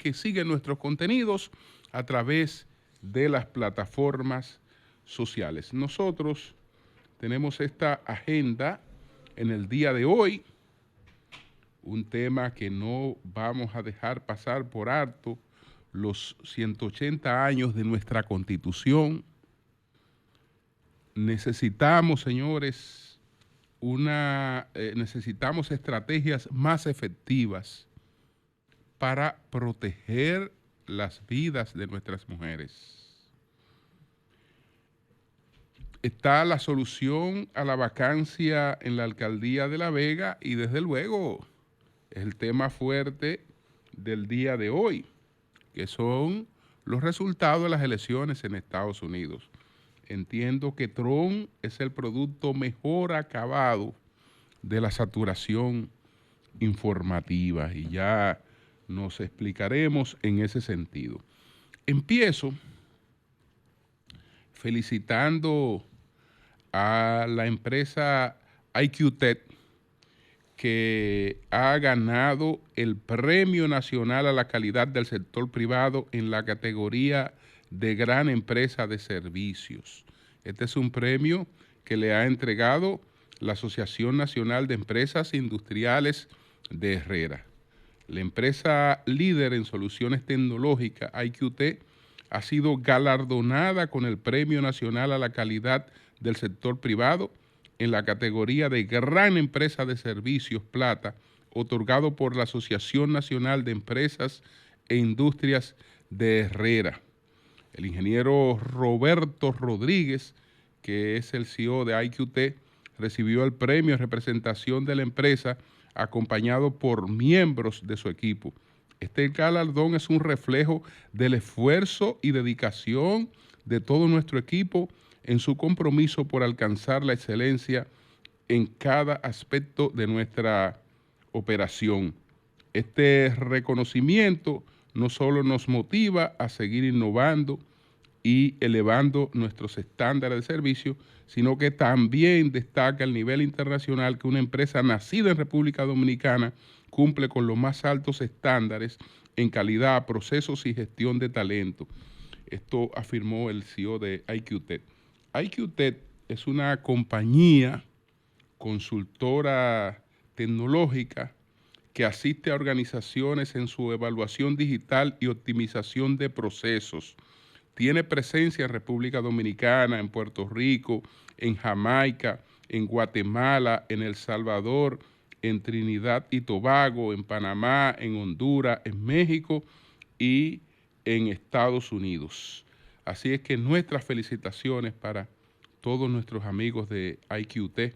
que siguen nuestros contenidos a través de las plataformas sociales. Nosotros tenemos esta agenda en el día de hoy, un tema que no vamos a dejar pasar por alto, los 180 años de nuestra Constitución. Necesitamos, señores, necesitamos estrategias más efectivas para proteger las vidas de nuestras mujeres. Está la solución a la vacancia en la alcaldía de La Vega y desde luego es el tema fuerte del día de hoy, que son los resultados de las elecciones en Estados Unidos. Entiendo que Trump es el producto mejor acabado de la saturación informativa y ya nos explicaremos en ese sentido. Empiezo felicitando a la empresa IQTech, que ha ganado el Premio Nacional a la Calidad del Sector Privado en la categoría de Gran Empresa de Servicios. Este es un premio que le ha entregado la Asociación Nacional de Empresas Industriales de Herrera. La empresa líder en soluciones tecnológicas, IQT, ha sido galardonada con el Premio Nacional a la Calidad del Sector Privado en la categoría de Gran Empresa de Servicios Plata, otorgado por la Asociación Nacional de Empresas e Industrias de Herrera. El ingeniero Roberto Rodríguez, que es el CEO de IQT, recibió el premio en representación de la empresa, acompañado por miembros de su equipo. Este galardón es un reflejo del esfuerzo y dedicación de todo nuestro equipo en su compromiso por alcanzar la excelencia en cada aspecto de nuestra operación. Este reconocimiento no solo nos motiva a seguir innovando y elevando nuestros estándares de servicio, sino que también destaca el nivel internacional que una empresa nacida en República Dominicana cumple con los más altos estándares en calidad, procesos y gestión de talento. Esto afirmó el CEO de IQTech. IQTech es una compañía consultora tecnológica que asiste a organizaciones en su evaluación digital y optimización de procesos. Tiene presencia en República Dominicana, en Puerto Rico, en Jamaica, en Guatemala, en El Salvador, en Trinidad y Tobago, en Panamá, en Honduras, en México y en Estados Unidos. Así es que nuestras felicitaciones para todos nuestros amigos de IQT,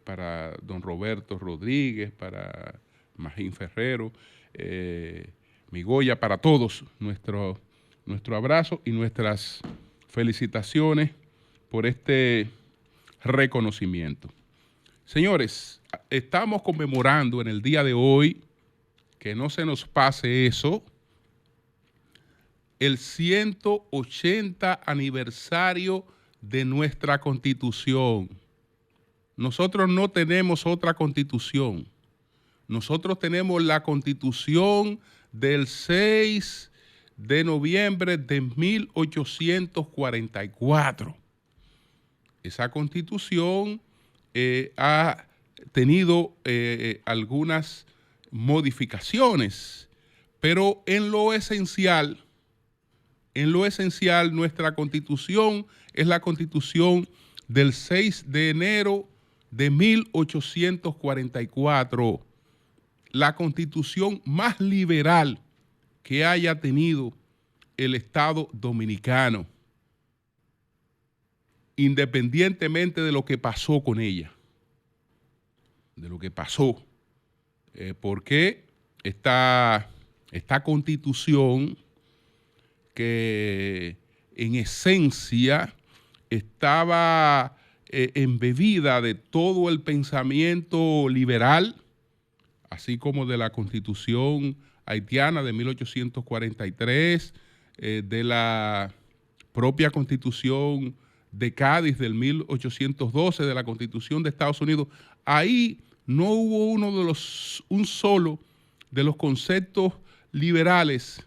para don Roberto Rodríguez, para Magín Ferrero, Migoya, para todos nuestro abrazo y nuestras felicitaciones por este reconocimiento. Señores, estamos conmemorando en el día de hoy, que no se nos pase eso, el 180 aniversario de nuestra Constitución. Nosotros no tenemos otra Constitución. Nosotros tenemos la Constitución del 6 de noviembre de 1844. Esa Constitución ha tenido algunas modificaciones, pero en lo esencial, nuestra Constitución es la Constitución del 6 de enero de 1844, la Constitución más liberal que haya tenido el Estado dominicano, independientemente de lo que pasó con ella, porque esta Constitución, que en esencia estaba embebida de todo el pensamiento liberal, así como de la Constitución haitiana de 1843, de la propia Constitución de Cádiz del 1812, de la Constitución de Estados Unidos. Ahí no hubo un solo de los conceptos liberales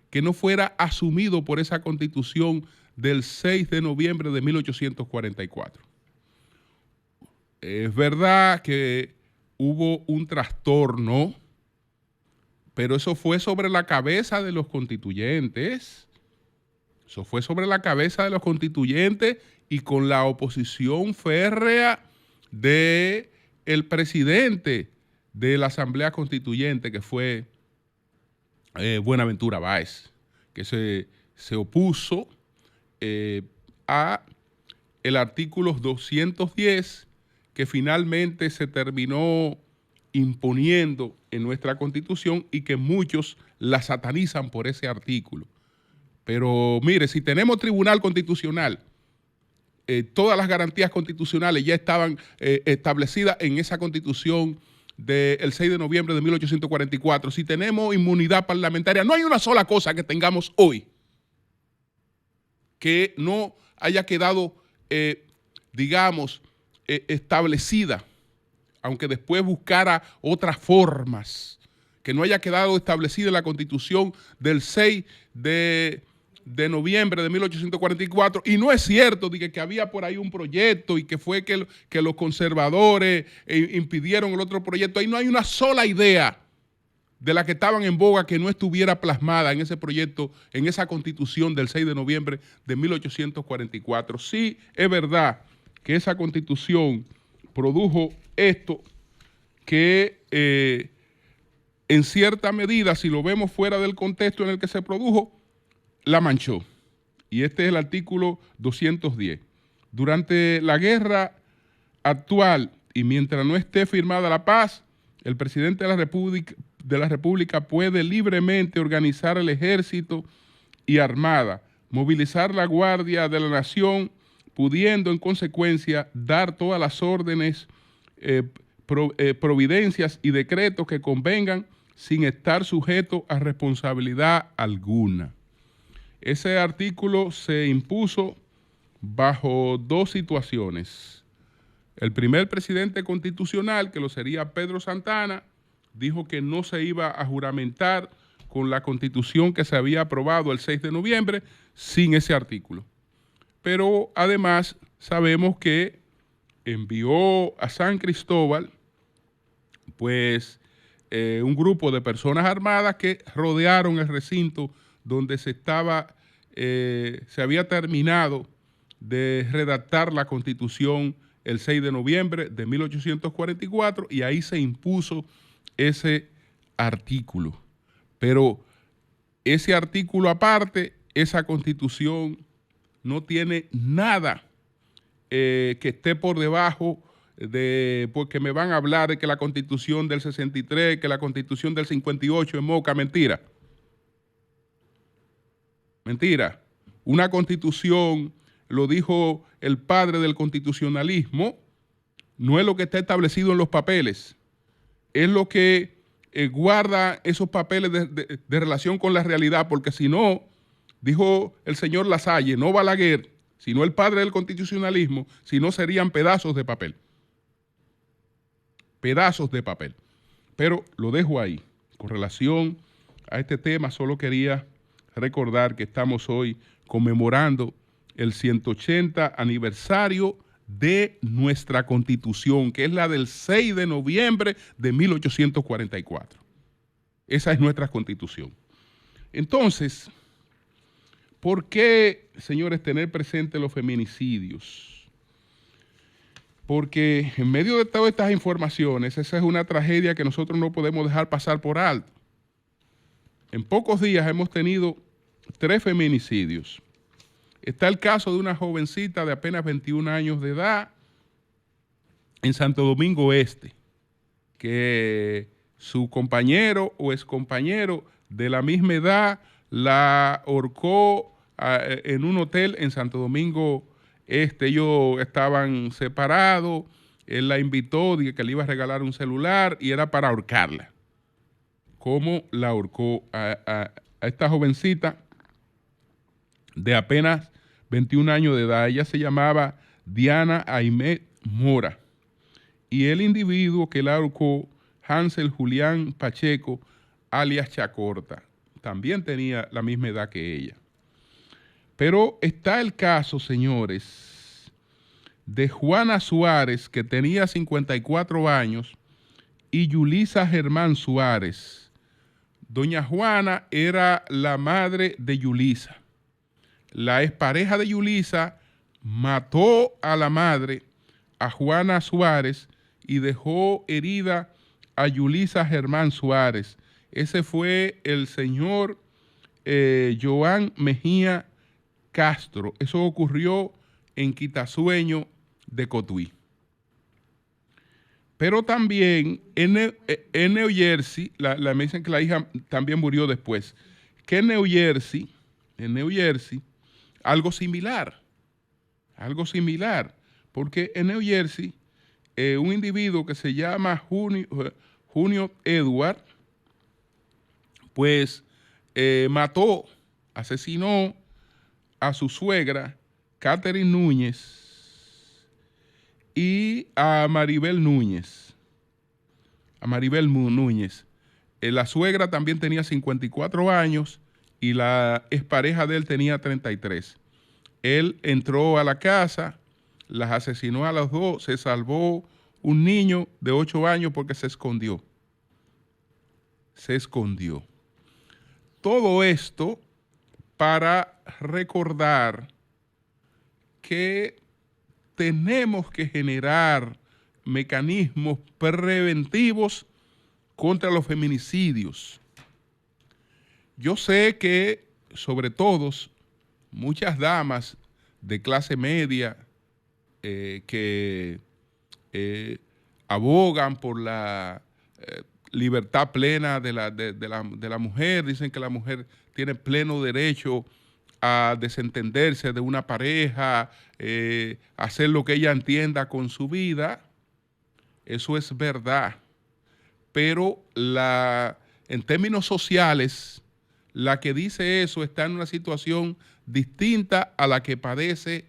que no fuera asumido por esa Constitución del 6 de noviembre de 1844. Es verdad que hubo un trastorno, pero eso fue sobre la cabeza de los constituyentes. Eso fue sobre la cabeza de los constituyentes y con la oposición férrea del presidente de la Asamblea Constituyente, que fue Buenaventura Báez, que se opuso a el artículo 210, que finalmente se terminó imponiendo en nuestra Constitución y que muchos la satanizan por ese artículo. Pero mire, si tenemos tribunal constitucional, todas las garantías constitucionales ya estaban establecidas en esa Constitución del 6 de noviembre de 1844. Si tenemos inmunidad parlamentaria, no hay una sola cosa que tengamos hoy que no haya quedado, digamos, establecida, aunque después buscara otras formas, que no haya quedado establecida en la Constitución del 6 de noviembre de 1844, y no es cierto que había por ahí un proyecto y que fue que los conservadores impidieron el otro proyecto. Ahí no hay una sola idea de la que estaban en boga que no estuviera plasmada en ese proyecto, en esa Constitución del 6 de noviembre de 1844. Sí, es verdad que esa Constitución produjo esto que en cierta medida, si lo vemos fuera del contexto en el que se produjo, la manchó. Y este es el artículo 210. Durante la guerra actual y mientras no esté firmada la paz, el presidente de la República puede libremente organizar el ejército y armada, movilizar la guardia de la nación, pudiendo en consecuencia dar todas las órdenes, providencias y decretos que convengan sin estar sujeto a responsabilidad alguna. Ese artículo se impuso bajo dos situaciones. El primer presidente constitucional, que lo sería Pedro Santana, dijo que no se iba a juramentar con la Constitución que se había aprobado el 6 de noviembre sin ese artículo. Pero además sabemos que envió a San Cristóbal pues un grupo de personas armadas que rodearon el recinto donde se había terminado de redactar la Constitución el 6 de noviembre de 1844, y ahí se impuso ese artículo. Pero ese artículo aparte, esa Constitución no tiene nada que esté por debajo de, porque me van a hablar de que la Constitución del 63, que la Constitución del 58 es moca. Mentira. Mentira. Una Constitución, lo dijo el padre del constitucionalismo, no es lo que está establecido en los papeles, es lo que guarda esos papeles de relación con la realidad, porque si no, dijo el señor Lasalle, no Balaguer, sino el padre del constitucionalismo, si no serían pedazos de papel. Pedazos de papel. Pero lo dejo ahí. Con relación a este tema, solo quería recordar que estamos hoy conmemorando el 180 aniversario de nuestra Constitución, que es la del 6 de noviembre de 1844. Esa es nuestra Constitución. Entonces, ¿por qué, señores, tener presente los feminicidios? Porque en medio de todas estas informaciones, esa es una tragedia que nosotros no podemos dejar pasar por alto. En pocos días hemos tenido 3 feminicidios. Está el caso de una jovencita de apenas 21 años de edad en Santo Domingo Este, que su compañero o excompañero de la misma edad la ahorcó en un hotel en Santo Domingo Este. Ellos estaban separados, él la invitó, dije que le iba a regalar un celular y era para ahorcarla. ¿Cómo la ahorcó a esta jovencita de apenas 21 años de edad? Ella se llamaba Diana Aimet Mora. Y el individuo que la ahorcó, Hansel Julián Pacheco, alias Chacorta. también tenía la misma edad que ella. Pero está el caso, señores, de Juana Suárez, que tenía 54 años, y Yulisa Germán Suárez. Doña Juana era la madre de Yulisa. La expareja de Yulisa mató a la madre, a Juana Suárez, y dejó herida a Yulisa Germán Suárez. Ese fue el señor Joan Mejía Castro. Eso ocurrió en Quitasueño de Cotuí. Pero también en New Jersey, me dicen que la hija también murió después, que en New Jersey, algo similar, porque en New Jersey, un individuo que se llama Junio Edward, pues asesinó a su suegra, Catherine Núñez, y a Maribel Núñez. La suegra también tenía 54 años y la expareja de él tenía 33. Él entró a la casa, las asesinó a las dos, se salvó un niño de 8 años porque se escondió. Todo esto para recordar que tenemos que generar mecanismos preventivos contra los feminicidios. Yo sé que, sobre todo, muchas damas de clase media que abogan por la libertad plena de la mujer, dicen que la mujer tiene pleno derecho a desentenderse de una pareja, hacer lo que ella entienda con su vida. Eso es verdad. Pero en términos sociales, la que dice eso está en una situación distinta a la que padece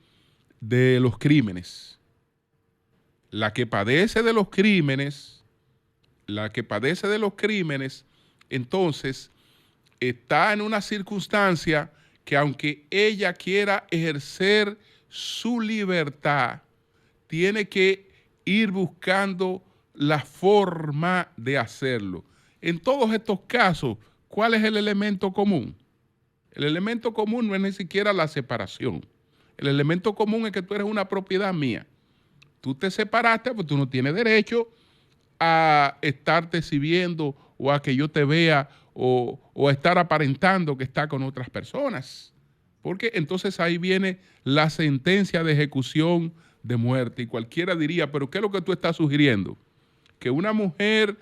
de los crímenes. La que padece de los crímenes, entonces está en una circunstancia que aunque ella quiera ejercer su libertad, tiene que ir buscando la forma de hacerlo. En todos estos casos, ¿cuál es el elemento común? El elemento común no es ni siquiera la separación. El elemento común es que tú eres una propiedad mía. Tú te separaste, pues tú no tienes derecho a estarte exhibiendo o a que yo te vea o a estar aparentando que está con otras personas. Porque entonces ahí viene la sentencia de ejecución de muerte. Y cualquiera diría, pero ¿qué es lo que tú estás sugiriendo? Que una mujer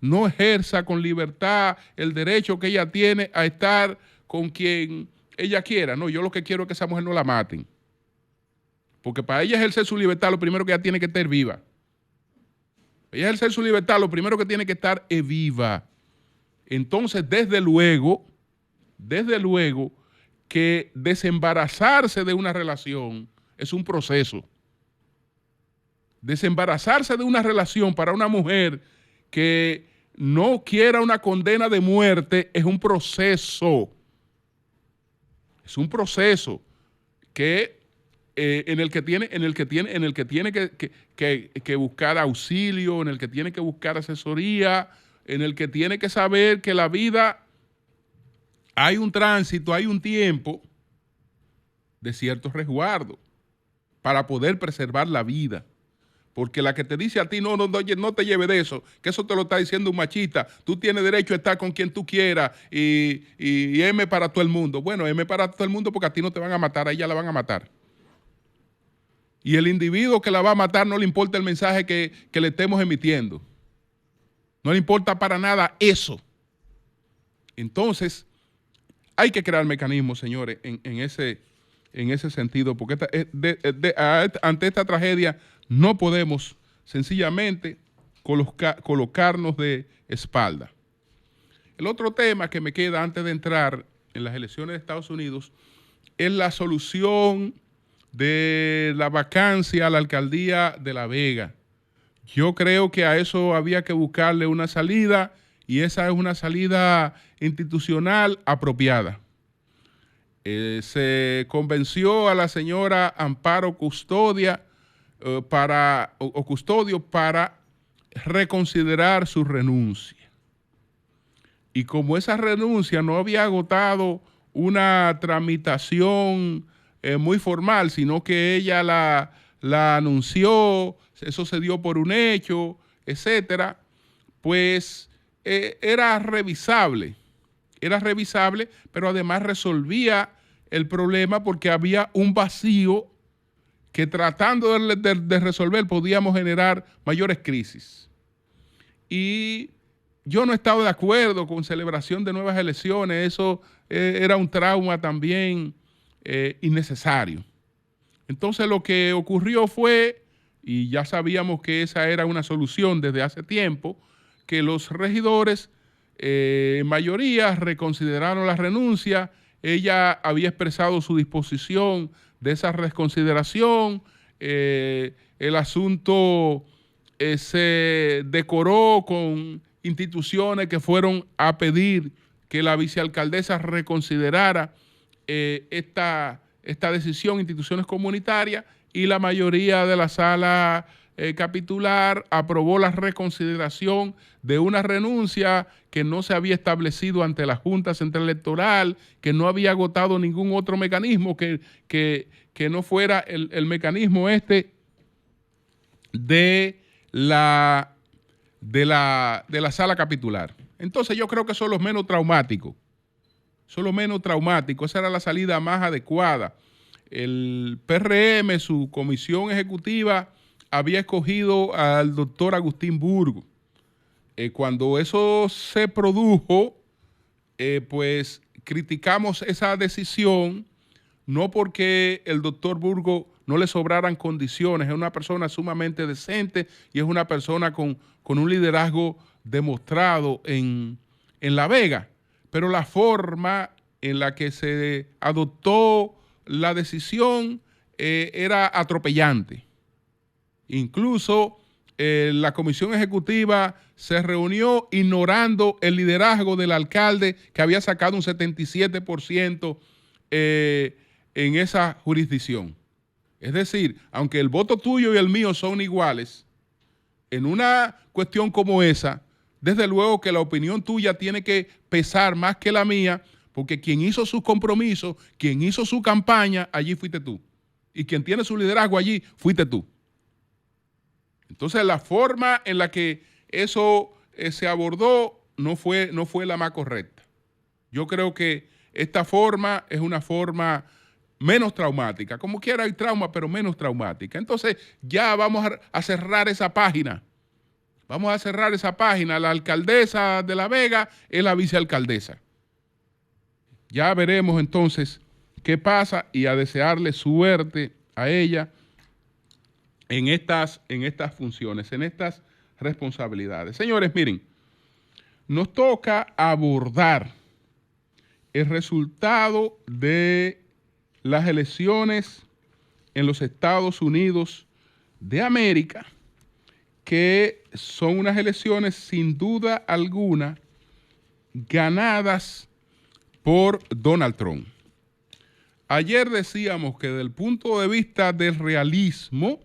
no ejerza con libertad el derecho que ella tiene a estar con quien ella quiera. No, yo lo que quiero es que esa mujer no la maten. Porque para ella ejercer su libertad, lo primero que ella tiene que estar viva. Ella ejercer su libertad, lo primero que tiene que estar es viva. Entonces, desde luego, que desembarazarse de una relación es un proceso. Desembarazarse de una relación para una mujer que no quiera una condena de muerte es un proceso. Es un proceso que en el que tiene que buscar auxilio, en el que tiene que buscar asesoría, en el que tiene que saber que la vida hay un tránsito, hay un tiempo de cierto resguardo para poder preservar la vida. Porque la que te dice a ti, no te lleves de eso, que eso te lo está diciendo un machista, tú tienes derecho a estar con quien tú quieras y M para todo el mundo. Bueno, M para todo el mundo porque a ti no te van a matar, a ella la van a matar. Y el individuo que la va a matar no le importa el mensaje que le estemos emitiendo. No le importa para nada eso. Entonces, hay que crear mecanismos, señores, en ese sentido, porque ante esta tragedia no podemos sencillamente colocarnos de espalda. El otro tema que me queda antes de entrar en las elecciones de Estados Unidos es la solución de la vacancia a la alcaldía de La Vega. Yo creo que a eso había que buscarle una salida y esa es una salida institucional apropiada. Se convenció a la señora Amparo Custodio para reconsiderar su renuncia. Y como esa renuncia no había agotado una tramitación muy formal, sino que ella la anunció, eso se dio por un hecho, etcétera, pues era revisable, pero además resolvía el problema porque había un vacío que tratando de resolver podíamos generar mayores crisis. Y yo no estaba de acuerdo con celebración de nuevas elecciones, eso era un trauma también innecesario. Entonces lo que ocurrió fue, y ya sabíamos que esa era una solución desde hace tiempo, que los regidores en mayoría reconsideraron la renuncia. Ella había expresado su disposición de esa reconsideración. El asunto se decoró con instituciones que fueron a pedir que la vicealcaldesa reconsiderara esta decisión, instituciones comunitarias, y la mayoría de la sala capitular aprobó la reconsideración de una renuncia que no se había establecido ante la Junta Central Electoral, que no había agotado ningún otro mecanismo que no fuera el mecanismo de la sala capitular. Entonces yo creo que son los menos traumáticos. Esa era la salida más adecuada. El PRM, su comisión ejecutiva, había escogido al doctor Agustín Burgo. Cuando eso se produjo, pues criticamos esa decisión, no porque el doctor Burgo no le sobraran condiciones, es una persona sumamente decente y es una persona con un liderazgo demostrado en La Vega, pero la forma en la que se adoptó la decisión era atropellante. Incluso la comisión ejecutiva se reunió ignorando el liderazgo del alcalde, que había sacado un 77% en esa jurisdicción. Es decir, aunque el voto tuyo y el mío son iguales, en una cuestión como esa, desde luego que la opinión tuya tiene que pesar más que la mía, porque quien hizo sus compromisos, quien hizo su campaña, allí fuiste tú. Y quien tiene su liderazgo allí, fuiste tú. Entonces la forma en la que eso se abordó no fue la más correcta. Yo creo que esta forma es una forma menos traumática. Como quiera hay trauma, pero menos traumática. Entonces ya vamos a cerrar esa página. Vamos a cerrar esa página. La alcaldesa de La Vega es la vicealcaldesa. Ya veremos entonces qué pasa y a desearle suerte a ella en estas funciones, en estas responsabilidades. Señores, miren, nos toca abordar el resultado de las elecciones en los Estados Unidos de América, que son unas elecciones sin duda alguna ganadas por Donald Trump. Ayer decíamos que desde el punto de vista del realismo,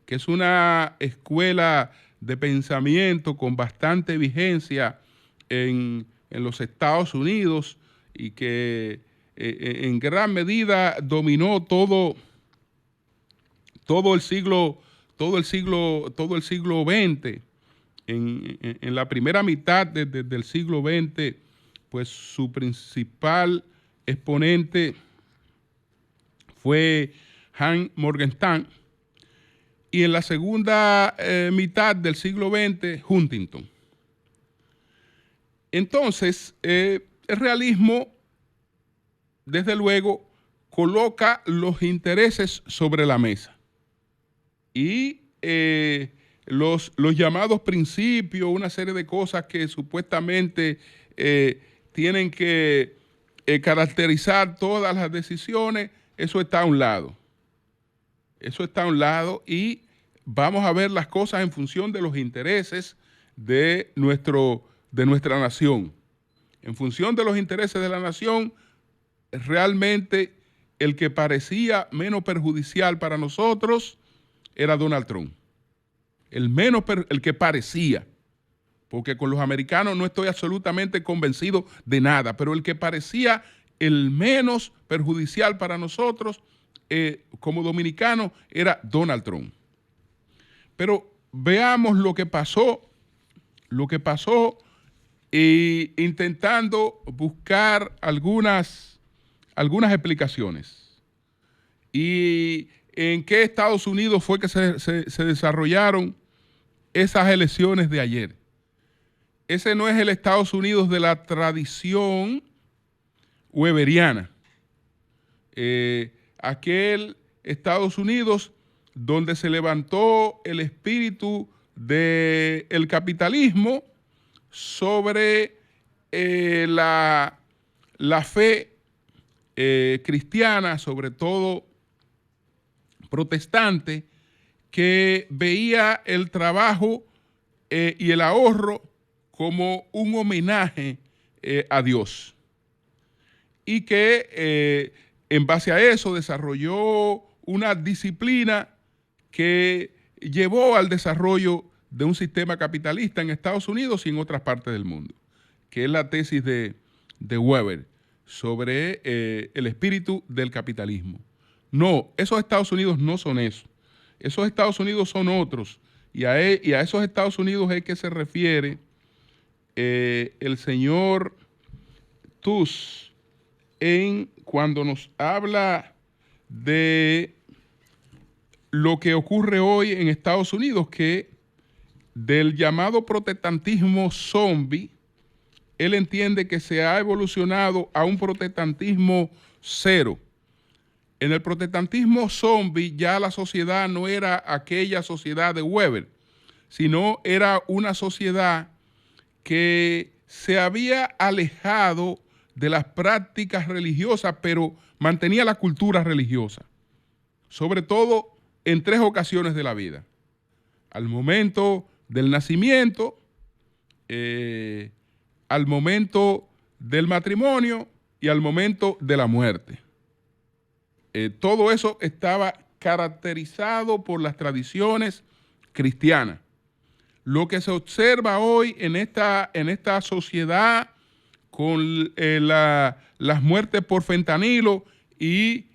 que es una escuela de pensamiento con bastante vigencia en los Estados Unidos y que en gran medida dominó todo el siglo XX. En la primera mitad del siglo XX, pues su principal exponente fue Hans Morgenstern, y en la segunda mitad del siglo XX, Huntington. Entonces, el realismo, desde luego, coloca los intereses sobre la mesa. Y los llamados principios, una serie de cosas que supuestamente tienen que caracterizar todas las decisiones, eso está a un lado. Eso está a un lado y vamos a ver las cosas en función de los intereses de nuestro de nuestra nación. En función de los intereses de la nación, realmente el que parecía menos perjudicial para nosotros era Donald Trump. El que parecía, porque con los americanos no estoy absolutamente convencido de nada, pero el que parecía el menos perjudicial para nosotros como dominicanos era Donald Trump. Pero veamos lo que pasó intentando buscar algunas explicaciones. ¿Y en qué Estados Unidos fue que se desarrollaron esas elecciones de ayer? Ese no es el Estados Unidos de la tradición weberiana. Aquel Estados Unidos donde se levantó el espíritu del capitalismo sobre la fe cristiana, sobre todo protestante, que veía el trabajo y el ahorro como un homenaje a Dios. Y que en base a eso desarrolló una disciplina que llevó al desarrollo de un sistema capitalista en Estados Unidos y en otras partes del mundo, que es la tesis de Weber sobre el espíritu del capitalismo. No, esos Estados Unidos no son eso. Esos Estados Unidos son otros. Y a esos Estados Unidos es que se refiere el señor Tooze cuando nos habla de lo que ocurre hoy en Estados Unidos, que del llamado protestantismo zombie, él entiende que se ha evolucionado a un protestantismo cero. En el protestantismo zombie ya la sociedad no era aquella sociedad de Weber, sino era una sociedad que se había alejado de las prácticas religiosas, pero mantenía la cultura religiosa, sobre todo en 3 ocasiones de la vida: al momento del nacimiento, al momento del matrimonio y al momento de la muerte. Todo eso estaba caracterizado por las tradiciones cristianas. Lo que se observa hoy en esta sociedad con las muertes por fentanilo y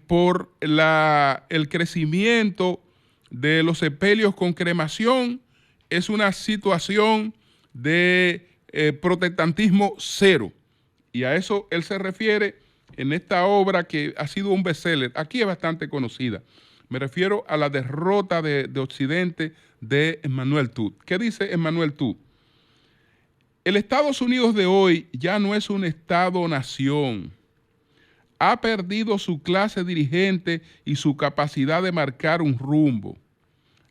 por el crecimiento de los sepelios con cremación es una situación de protestantismo cero. Y a eso él se refiere en esta obra que ha sido un bestseller. Aquí es bastante conocida. Me refiero a la derrota de Occidente de Emmanuel Todd. ¿Qué dice Emmanuel Todd? El Estados Unidos de hoy ya no es un Estado-nación. Ha perdido su clase dirigente y su capacidad de marcar un rumbo.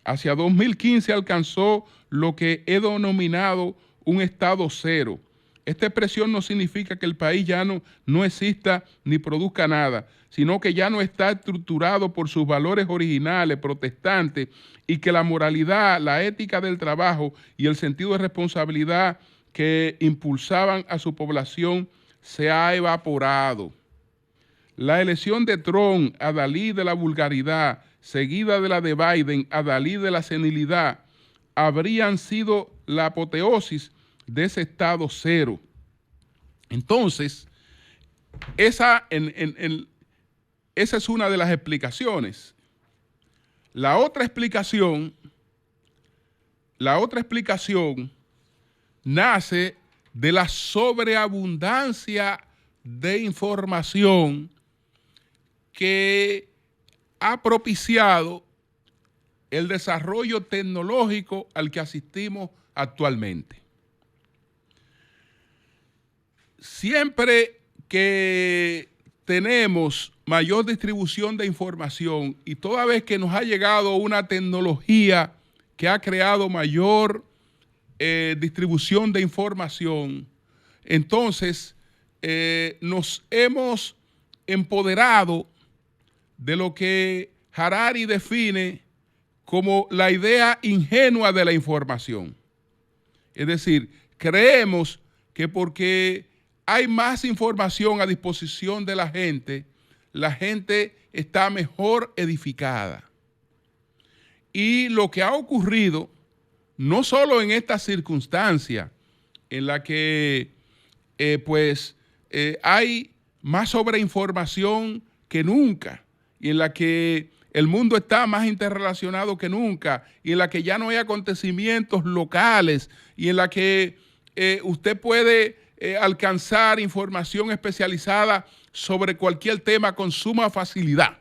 Hacia 2015 alcanzó lo que he denominado un Estado cero. Esta expresión no significa que el país ya no exista ni produzca nada, sino que ya no está estructurado por sus valores originales protestantes y que la moralidad, la ética del trabajo y el sentido de responsabilidad que impulsaban a su población se ha evaporado. La elección de Trump, adalid de la vulgaridad, seguida de la de Biden, adalid de la senilidad, habrían sido la apoteosis de ese estado cero. Entonces, esa es una de las explicaciones. La otra explicación nace de la sobreabundancia de información que ha propiciado el desarrollo tecnológico al que asistimos actualmente. Siempre que tenemos mayor distribución de información y toda vez que nos ha llegado una tecnología que ha creado mayor distribución de información, entonces nos hemos empoderado de lo que Harari define como la idea ingenua de la información. Es decir, creemos que porque hay más información a disposición de la gente está mejor edificada. Y lo que ha ocurrido, no solo en esta circunstancia en la que hay más sobreinformación que nunca, y en la que el mundo está más interrelacionado que nunca, y en la que ya no hay acontecimientos locales, y en la que usted puede alcanzar información especializada sobre cualquier tema con suma facilidad.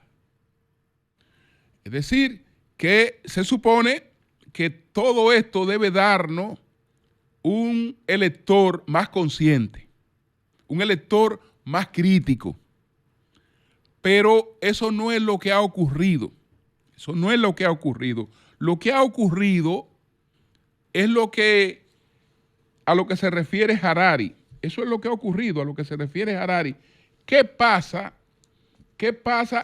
Es decir, que se supone que todo esto debe darnos un elector más consciente, un elector más crítico. Pero eso no es lo que ha ocurrido. Eso no es lo que ha ocurrido. Lo que ha ocurrido es a lo que se refiere Harari. Eso es lo que ha ocurrido, a lo que se refiere Harari. ¿Qué pasa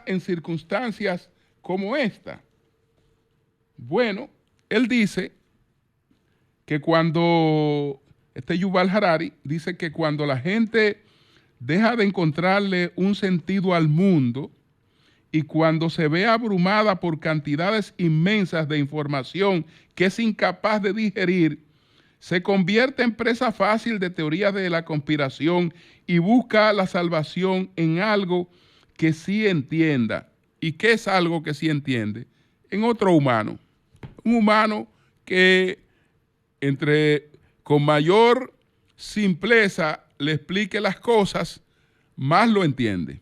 en circunstancias como esta? Bueno, él dice que Yuval Harari dice que cuando la gente deja de encontrarle un sentido al mundo y cuando se ve abrumada por cantidades inmensas de información que es incapaz de digerir, se convierte en presa fácil de teorías de la conspiración y busca la salvación en algo que sí entienda. ¿Y qué es algo que sí entiende? En otro humano. Un humano que con mayor simpleza le explique las cosas, más lo entiende.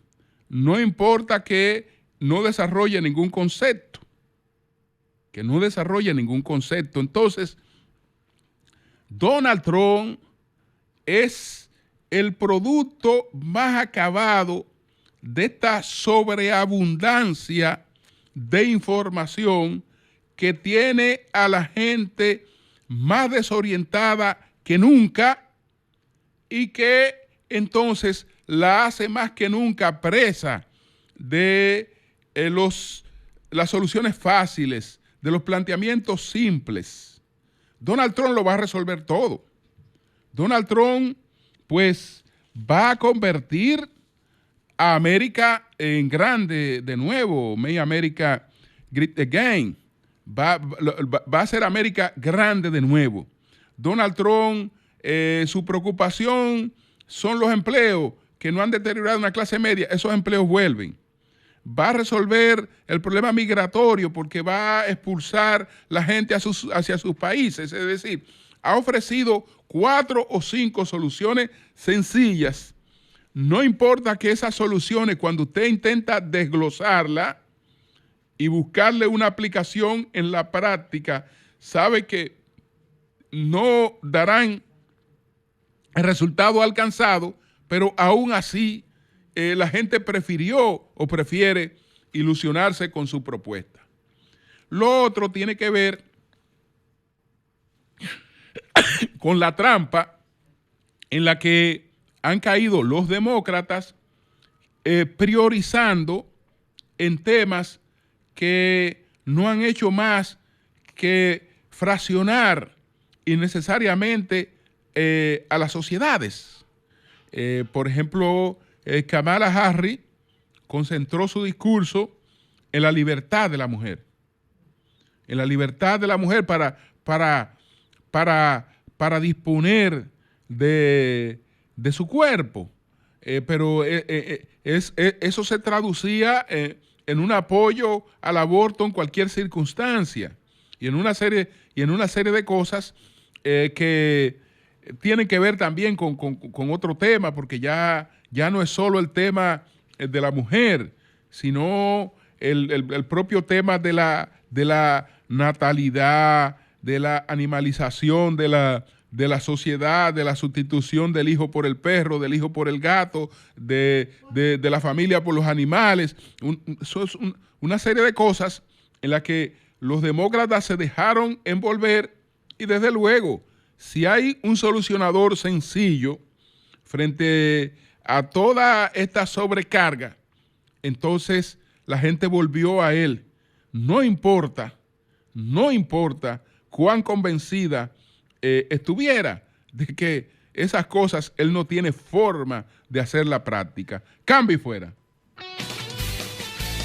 No importa que no desarrolle ningún concepto. Entonces, Donald Trump es el producto más acabado de esta sobreabundancia de información que tiene a la gente más desorientada que nunca y que entonces la hace más que nunca presa de las soluciones fáciles, de los planteamientos simples. Donald Trump lo va a resolver todo. Donald Trump, pues, va a convertir a América en grande de nuevo. Make America Great Again. Va a hacer América grande de nuevo. Donald Trump, su preocupación son los empleos que no han deteriorado una clase media. Esos empleos vuelven. Va a resolver el problema migratorio porque va a expulsar la gente hacia sus países. Es decir, ha ofrecido 4 o 5 soluciones sencillas. No importa que esas soluciones, cuando usted intenta desglosarla y buscarle una aplicación en la práctica, sabe que no darán el resultado alcanzado, pero aún así la gente prefirió o prefiere ilusionarse con su propuesta. Lo otro tiene que ver con la trampa en la que han caído los demócratas priorizando en temas que no han hecho más que fraccionar innecesariamente a las sociedades. Por ejemplo, Kamala Harris concentró su discurso en la libertad de la mujer. En la libertad de la mujer para disponer de su cuerpo. Pero eso se traducía en un apoyo al aborto en cualquier circunstancia y en una serie de cosas que tienen que ver también con otro tema, porque ya no es solo el tema de la mujer, sino el propio tema de la natalidad, de la animalización de la sociedad, de la sustitución del hijo por el perro, del hijo por el gato, de la familia por los animales. Eso es una serie de cosas en las que los demócratas se dejaron envolver y desde luego, si hay un solucionador sencillo frente a toda esta sobrecarga, entonces la gente volvió a él. No importa cuán convencida estuviera. de que esas cosas él no tiene forma de hacer la práctica. Cambio y fuera.